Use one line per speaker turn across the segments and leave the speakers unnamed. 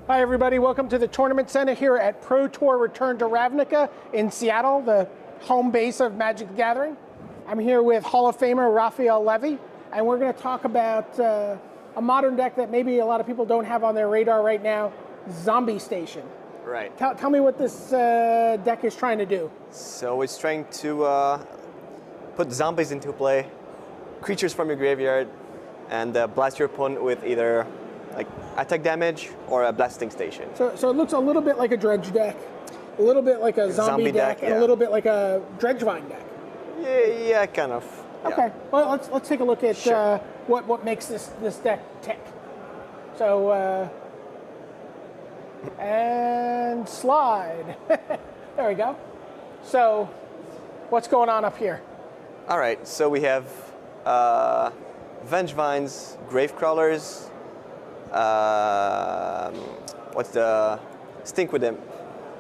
Hi everybody, welcome to the Tournament Center here at Pro Tour Return to Ravnica in Seattle, the home base of Magic the Gathering. I'm here with Hall of Famer Raphael Levy, and we're going to talk about a modern deck that maybe a lot of people don't have on their radar right now, Zombie Station.
Right.
Tell me what this deck is trying to do.
So it's trying to put zombies into play, creatures from your graveyard, and blast your opponent with either like attack damage or a blasting station.
So it looks a little bit like a Dredge deck, a little bit like a zombie deck, and a little bit like a Dredgevine deck.
Yeah, kind of.
Okay,
Yeah.
well let's take a look at what makes this deck tick. So and slide. There we go. So what's going on up here?
All right, so we have Vengevines, Gravecrawlers. What's the stink with them?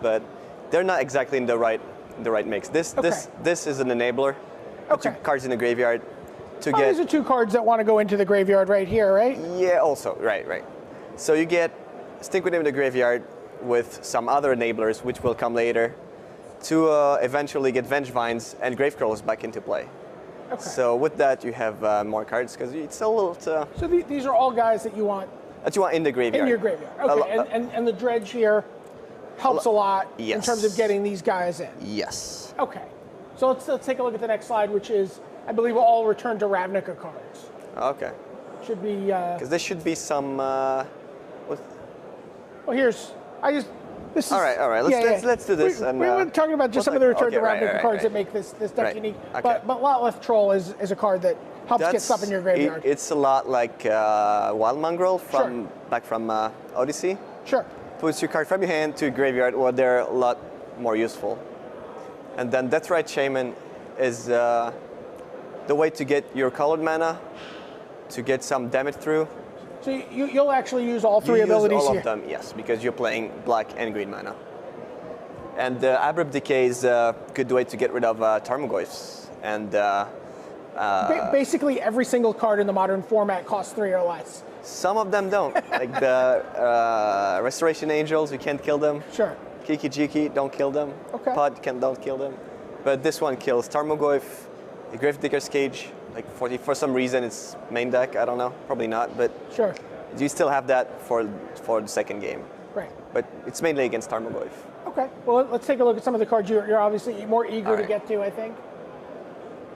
But they're not exactly in the right mix. This is an enabler.
Okay.
Two cards in the graveyard to get.
These are two cards that want to go into the graveyard right here, right?
Yeah, also right. So you get stink with them in the graveyard with some other enablers, which will come later, to eventually get Vengevines and Gravecrawlers back into play.
Okay.
So with that, you have more cards because it's a little.
So these are all guys that you want
in the graveyard.
in your graveyard. Okay, and the Dredge here helps a lot in terms of getting these guys in.
Yes.
Okay, so let's take a look at the next slide, which is, I believe, all Return to Ravnica cards.
Okay.
Should be.
Because there should be some.
Well, here's. This is,
all right. Let's do this.
We're talking about just some of the Return to Ravnica cards that make this deck unique.
Okay.
But Lot Troll is a card that helps get stuff in your graveyard.
It's a lot like Wild Mongrel back from Odyssey.
Sure.
Puts your card from your hand to your graveyard, where they're a lot more useful. And then Deathrite Shaman is the way to get your colored mana to get some damage through.
So you'll actually use all three abilities
all
here?
of them, yes, because you're playing black and green mana. And Abrupt Decay is a good way to get rid of Tarmogoyfs. And
basically every single card in the modern format costs 3 or less.
Some of them don't. Like the Restoration Angels, you can't kill them.
Sure.
Kiki Jiki, don't kill them.
Okay.
Don't kill them. But this one kills Tarmogoyf, the Gravedigger's Cage. Like for some reason it's main deck, I don't know, probably not, but
sure.
You still have that for the second game.
Right.
But it's mainly against Tarmogoyf.
Okay, well let's take a look at some of the cards you're obviously more eager to get to, I think.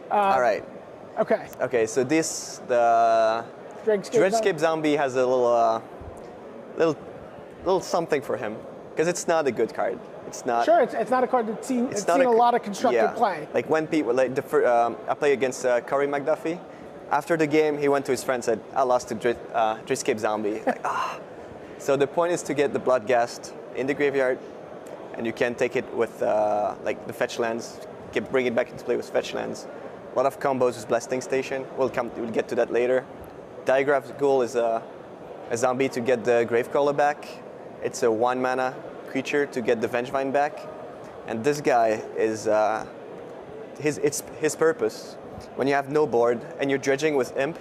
All right.
Okay.
Okay, so the Dreadscape Zombie has a little something for him, because it's not a good card. It's not.
Sure, it's not a card that's seen a lot of constructive play.
Like when people I play against Corey McDuffie. After the game, he went to his friend and said, "I lost to Dreadscape Zombie." Like, So the point is to get the Bloodghast in the graveyard, and you can take it with like the fetch lands. Bring it back into play with fetch lands. A lot of combos with Blasting Station. We'll get to that later. Diagraph's goal is a zombie to get the Gravecrawler back. It's a 1 mana creature to get the Vengevine back, and this guy is his purpose. When you have no board and you're dredging with Imp,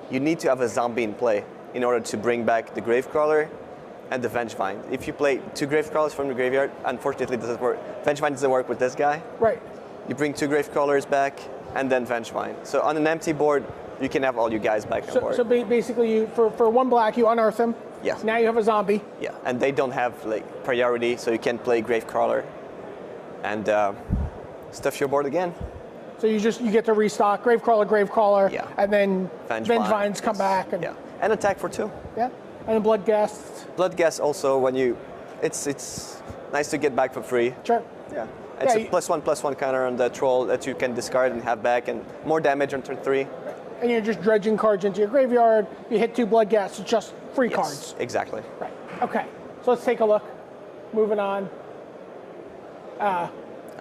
you need to have a zombie in play in order to bring back the Gravecrawler and the Vengevine. If you play 2 Gravecrawlers from the graveyard, unfortunately it doesn't work. Vengevine doesn't work with this guy.
Right.
You bring 2 Gravecrawlers back and then Vengevine. So on an empty board, you can have all your guys back on board.
So basically, for 1 black, you unearth them.
Yes.
Now you have a zombie.
Yeah, and they don't have like priority, so you can play Gravecrawler and stuff your board again.
So you get to restock Gravecrawler, and then Vengevines come back
and attack for 2.
Yeah, and then Bloodghast.
Bloodghast also it's nice to get back for free.
Sure.
Yeah. It's a +1/+1 counter on the troll that you can discard and have back, and more damage on turn 3.
And you're just dredging cards into your graveyard. You hit 2 Bloodghasts, it's just free cards.
Exactly.
Right. Okay. So let's take a look. Moving on.
All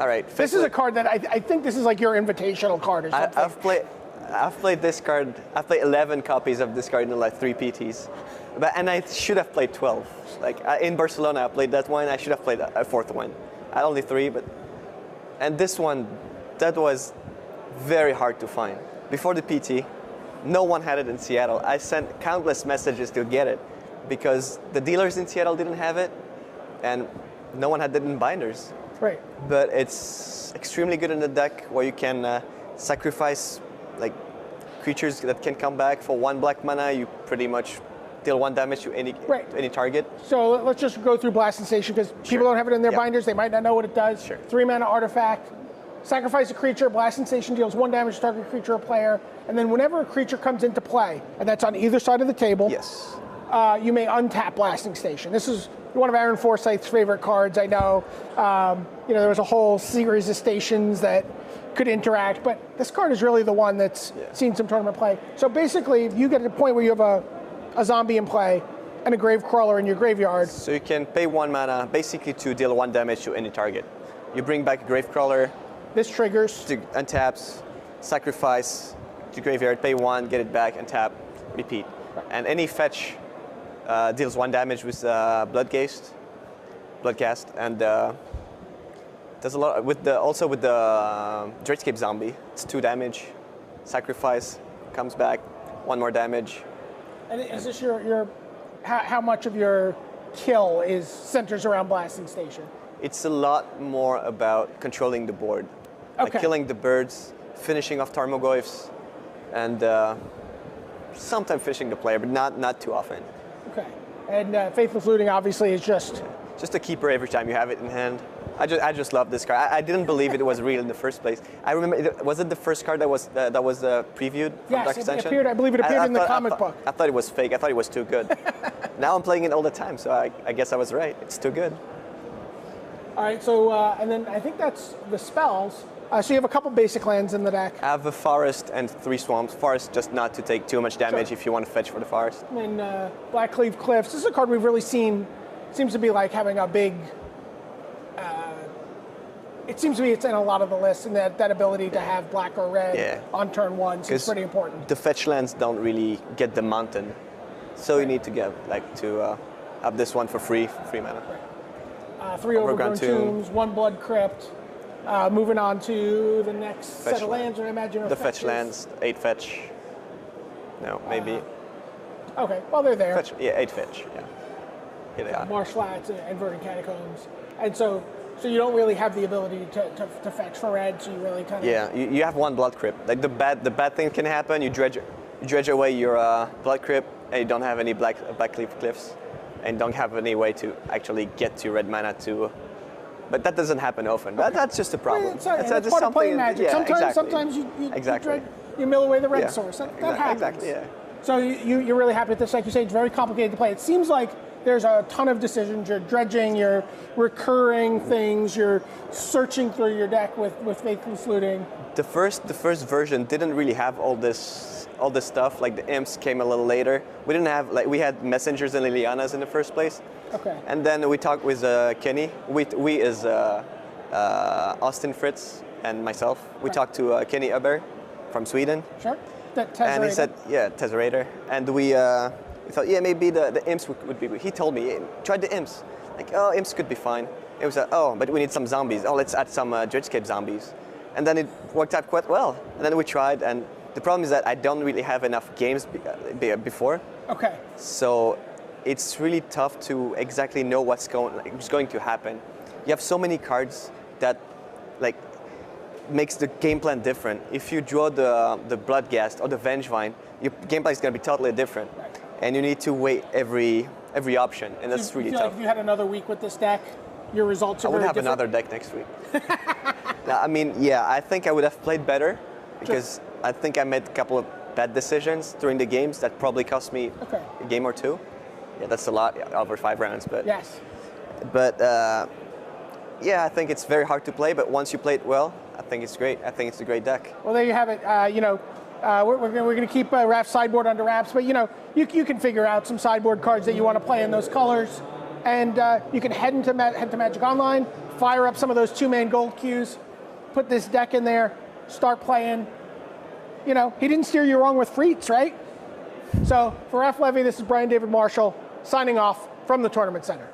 right.
This is a card that I think this is like your invitational card or something.
I've played this card. I've played 11 copies of this card in like 3 PTs, and I should have played 12. Like in Barcelona, I played that one. I should have played a 4th one. I only 3, and this one, that was very hard to find. Before the PT, no one had it in Seattle. I sent countless messages to get it. because the dealers in Seattle didn't have it, and no one had it in binders.
Right.
But it's extremely good in the deck where you can sacrifice like creatures that can come back for 1 black mana. You pretty much deal 1 damage to any target.
So let's just go through Blasting Station because people don't have it in their binders. They might not know what it does.
Sure.
3 mana artifact. Sacrifice a creature. Blasting Station deals 1 damage to target creature or player. And then whenever a creature comes into play, and that's on either side of the table,
Yes.
You may untap Blasting Station. This is one of Aaron Forsyth's favorite cards, I know. There was a whole series of stations that could interact, but this card is really the one that's seen some tournament play. So basically, you get to the point where you have a zombie in play and a grave crawler in your graveyard.
So you can pay 1 mana basically to deal 1 damage to any target. You bring back a grave crawler.
This triggers.
To untaps, sacrifice to graveyard, pay 1, get it back, untap, repeat. And any fetch deals 1 damage with Bloodcast, and does a lot with the Dreadscape Zombie. It's 2 damage, sacrifice, comes back, 1 more damage.
And is this your how much of your kill is centers around Blasting Station?
It's a lot more about controlling the board, like killing the birds, finishing off Tarmogoyfs, and sometimes finishing the player, but not too often.
Okay. And Faithless Looting obviously is just
a keeper every time you have it in hand. I just love this card. I didn't believe it was real in the first place. I remember, was it the first card that was previewed from Dark
Yes,
Ascension?
it appeared. I believe it appeared in the comic book.
I thought it was fake. I thought it was too good. Now I'm playing it all the time, so I guess I was right. It's too good.
All right. So and then I think that's the spells. So you have a couple basic lands in the deck.
I have a forest and 3 swamps. Forest just not to take too much damage if you want to fetch for the forest.
And Blackcleave Cliffs. This is a card we've really seen. Seems to be like having a big. It seems to me it's in a lot of the lists, and that ability to have black or red on turn 1 is pretty important.
The fetch lands don't really get the mountain, so you need to get have this one for free mana.
Right. 3 Overgrown Tombs, 1 Blood Crypt. Moving on to the next set of lands, I imagine.
The fetch lands, 8 fetch. No, maybe.
Okay, well they're there.
8 fetch. Yeah. Here they are.
Marsh Flats and Verdant Catacombs, and so you don't really have the ability to fetch for red. So you really kind of
you have 1 Blood Crypt. Like the bad thing can happen. You dredge away your Blood Crypt, and you don't have any Blackcleave Cliffs, and don't have any way to actually get to red mana to. But that doesn't happen often. That's just a problem.
It's part of playing Magic. Sometimes you mill away the red source. That happens.
Exactly. Yeah.
So you're really happy with this. Like you say, it's very complicated to play. It seems like there's a ton of decisions. You're dredging, you're recurring things, you're searching through your deck with Faithless Looting.
The first version didn't really have all this stuff. Like the imps came a little later. We didn't have we had messengers and Lilianas in the first place.
Okay.
And then we talked with Kenny. We is Austin Fritz and myself. We talked to Kenny Uber from Sweden.
Sure.
And he said, Tesserator. And we thought, maybe the imps would be. He told me, hey, try the imps. Like, imps could be fine. It was but we need some zombies. Let's add some Dreadscape zombies. And then it worked out quite well. And then we tried, and the problem is that I don't really have enough games before.
Okay.
So it's really tough to exactly know what's going to happen. You have so many cards that makes the game plan different. If you draw the Bloodghast or the Vengevine, your game plan is going to be totally different. Right. And you need to weigh every option, and that's really tough.
Like if you had another week with this deck, your results are very different?
I would have another deck next week. No, I mean, I think I would have played better because I think I made a couple of bad decisions during the games that probably cost me a game or 2. Yeah, that's a lot over 5 rounds, but
yes.
But I think it's very hard to play. But once you play it well, I think it's great. I think it's a great deck.
Well, there you have it. We're going to keep Raph's sideboard under wraps, but you can figure out some sideboard cards that you want to play in those colors, and you can head to Magic Online, fire up some of those 2-man gold queues, put this deck in there, start playing. He didn't steer you wrong with Freets, right? So for Raph Levy, this is Brian David Marshall signing off from the Tournament Center.